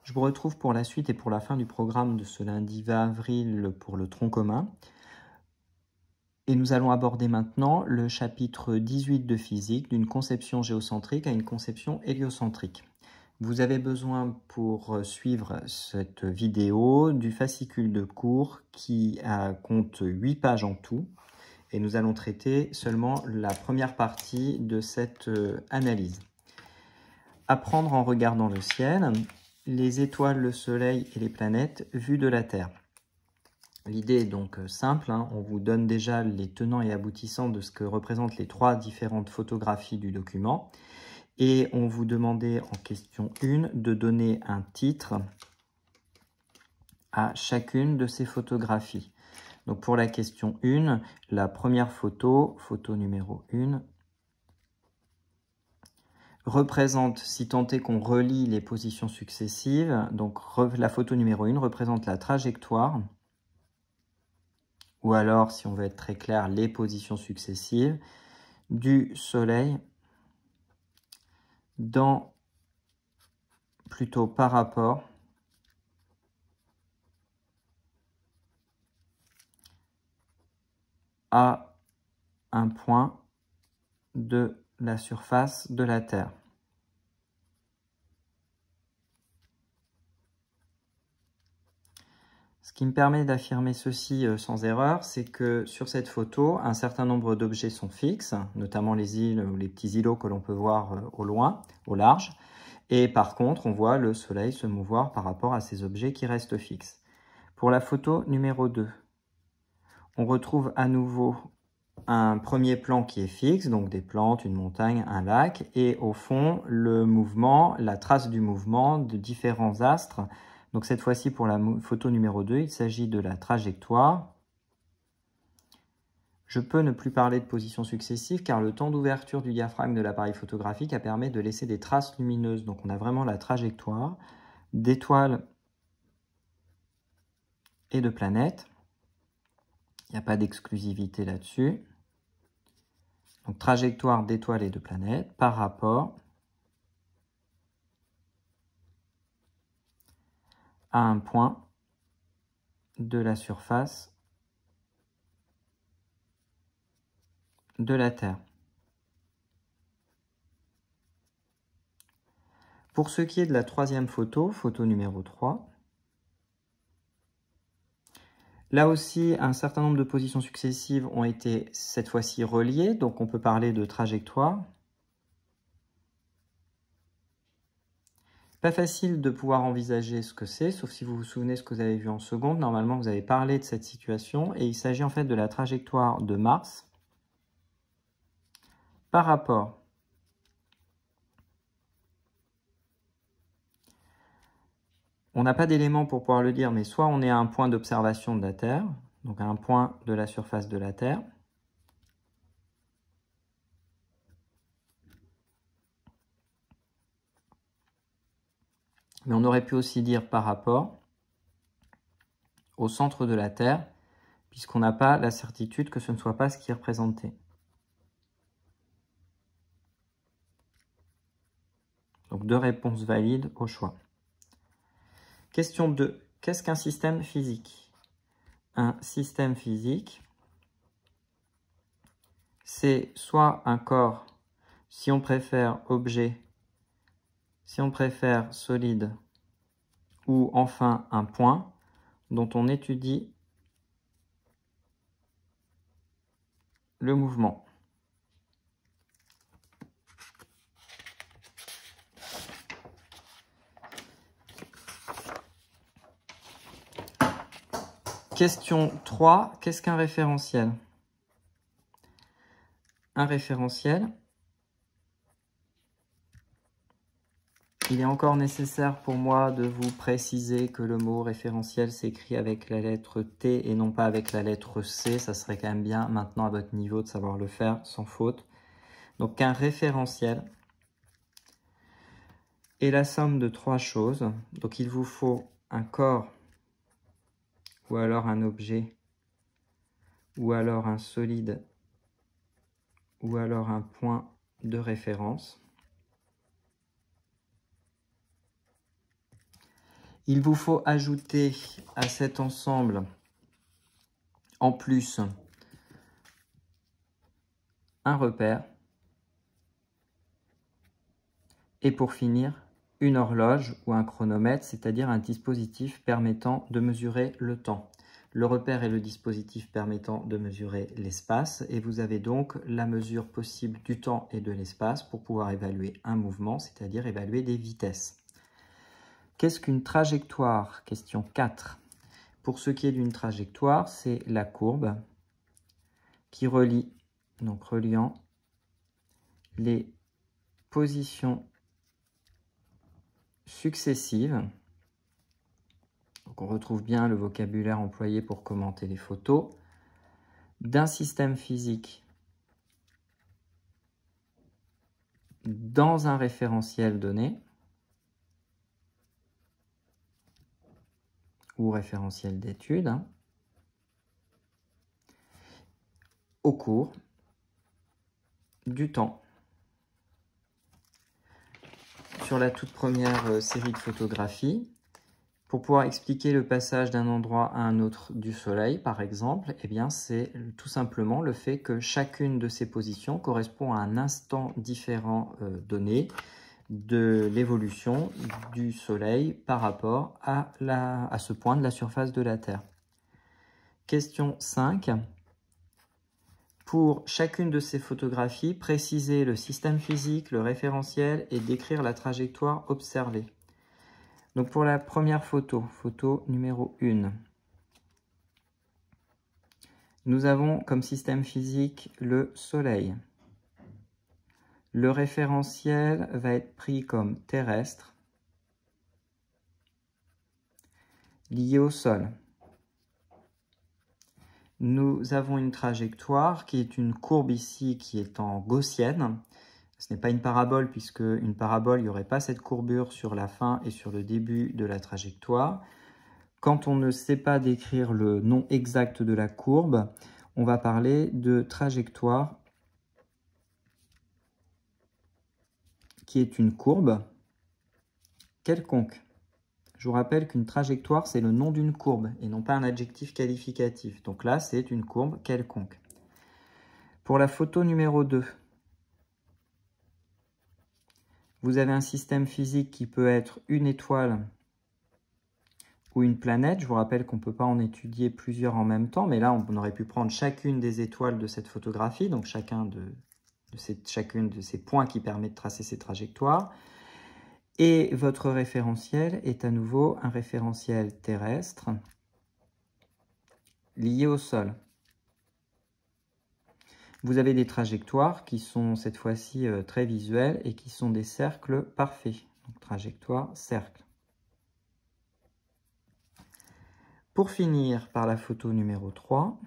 Je vous retrouve pour la suite et pour la fin du programme de ce lundi 20 avril pour le tronc commun. Et nous allons aborder maintenant le chapitre 18 de physique, d'une conception géocentrique à une conception héliocentrique. Vous avez besoin pour suivre cette vidéo du fascicule de cours qui compte 8 pages en tout. Et nous allons traiter seulement la première partie de cette analyse. Apprendre en regardant le ciel, les étoiles, le soleil et les planètes vues de la Terre. L'idée est donc simple, on vous donne déjà les tenants et aboutissants de ce que représentent les 3 différentes photographies du document. Et on vous demandait en question 1 de donner un titre à chacune de ces photographies. Donc pour la question 1, la première photo, photo numéro 1, représente, si tant est qu'on relie les positions successives, donc la photo numéro 1 représente la trajectoire, ou alors, si on veut être très clair, les positions successives du Soleil plutôt par rapport à un point de la surface de la Terre. Ce qui me permet d'affirmer ceci sans erreur, c'est que sur cette photo, un certain nombre d'objets sont fixes, notamment les îles ou les petits îlots que l'on peut voir au loin, au large. Et par contre, on voit le soleil se mouvoir par rapport à ces objets qui restent fixes. Pour la photo numéro 2, on retrouve à nouveau un premier plan qui est fixe, donc des plantes, une montagne, un lac, et au fond, le mouvement, la trace du mouvement de différents astres. Donc cette fois-ci, pour la photo numéro 2, il s'agit de la trajectoire. Je peux ne plus parler de position successive car le temps d'ouverture du diaphragme de l'appareil photographique permet de laisser des traces lumineuses. Donc on a vraiment la trajectoire d'étoiles et de planètes. Il n'y a pas d'exclusivité là-dessus. Donc trajectoire d'étoiles et de planètes par rapport à un point de la surface de la Terre. Pour ce qui est de la troisième photo, photo numéro 3, là aussi, un certain nombre de positions successives ont été cette fois-ci reliées, donc on peut parler de trajectoire. Pas facile de pouvoir envisager ce que c'est, sauf si vous vous souvenez ce que vous avez vu en seconde. Normalement, vous avez parlé de cette situation, et il s'agit en fait de la trajectoire de Mars par rapport on n'a pas d'éléments pour pouvoir le dire, mais soit on est à un point d'observation de la Terre, donc à un point de la surface de la Terre, mais on aurait pu aussi dire par rapport au centre de la Terre, puisqu'on n'a pas la certitude que ce ne soit pas ce qui est représenté. Donc 2 réponses valides au choix. Question 2. Qu'est-ce qu'un système physique? Un système physique, c'est soit un corps, si on préfère objet, si on préfère solide, ou enfin un point dont on étudie le mouvement. Question 3, qu'est-ce qu'un référentiel? Un référentiel, il est encore nécessaire pour moi de vous préciser que le mot référentiel s'écrit avec la lettre T et non pas avec la lettre C. Ça serait quand même bien maintenant à votre niveau de savoir le faire sans faute. Donc un référentiel est la somme de 3 choses. Donc il vous faut un corps ou alors un objet ou alors un solide ou alors un point de référence. Il vous faut ajouter à cet ensemble, en plus, un repère. Et pour finir, une horloge ou un chronomètre, c'est-à-dire un dispositif permettant de mesurer le temps. Le repère est le dispositif permettant de mesurer l'espace et vous avez donc la mesure possible du temps et de l'espace pour pouvoir évaluer un mouvement, c'est-à-dire évaluer des vitesses. Qu'est-ce qu'une trajectoire? Question 4. Pour ce qui est d'une trajectoire, c'est la courbe qui relie, donc reliant les positions successives. Donc on retrouve bien le vocabulaire employé pour commenter les photos d'un système physique dans un référentiel donné ou référentiel d'étude au cours du temps. Sur la toute première série de photographies, pour pouvoir expliquer le passage d'un endroit à un autre du Soleil, par exemple, eh bien, c'est tout simplement le fait que chacune de ces positions correspond à un instant différent donné de l'évolution du Soleil par rapport à ce point de la surface de la Terre. Question 5. Pour chacune de ces photographies, préciser le système physique, le référentiel et décrire la trajectoire observée. Donc pour la première photo, photo numéro 1, nous avons comme système physique le Soleil. Le référentiel va être pris comme terrestre, lié au sol. Nous avons une trajectoire qui est une courbe ici qui est en gaussienne. Ce n'est pas une parabole puisque une parabole, il n'y aurait pas cette courbure sur la fin et sur le début de la trajectoire. Quand on ne sait pas décrire le nom exact de la courbe, on va parler de trajectoire qui est une courbe quelconque. Je vous rappelle qu'une trajectoire, c'est le nom d'une courbe et non pas un adjectif qualificatif. Donc là, c'est une courbe quelconque. Pour la photo numéro 2, vous avez un système physique qui peut être une étoile ou une planète. Je vous rappelle qu'on ne peut pas en étudier plusieurs en même temps, mais là, on aurait pu prendre chacune des étoiles de cette photographie, donc chacune de ces points qui permettent de tracer ces trajectoires. Et votre référentiel est à nouveau un référentiel terrestre lié au sol. Vous avez des trajectoires qui sont cette fois-ci très visuelles et qui sont des cercles parfaits. Donc trajectoire, cercle. Pour finir par la photo numéro 3,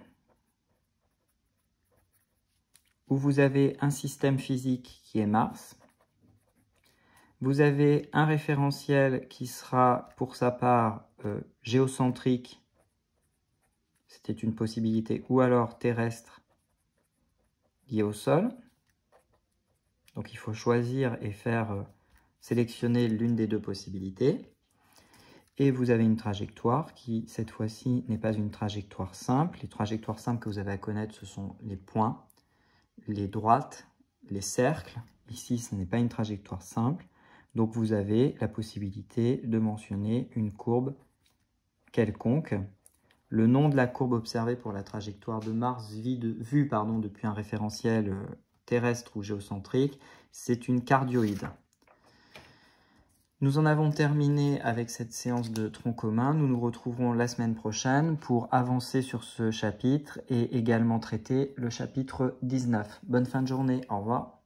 où vous avez un système physique qui est Mars. Vous avez un référentiel qui sera pour sa part géocentrique, c'était une possibilité, ou alors terrestre lié au sol. Donc il faut choisir et sélectionner l'une des deux possibilités. Et vous avez une trajectoire qui, cette fois-ci, n'est pas une trajectoire simple. Les trajectoires simples que vous avez à connaître, ce sont les points, les droites, les cercles. Ici, ce n'est pas une trajectoire simple. Donc vous avez la possibilité de mentionner une courbe quelconque. Le nom de la courbe observée pour la trajectoire de Mars vue depuis un référentiel terrestre ou géocentrique, c'est une cardioïde. Nous en avons terminé avec cette séance de tronc commun. Nous nous retrouverons la semaine prochaine pour avancer sur ce chapitre et également traiter le chapitre 19. Bonne fin de journée, au revoir.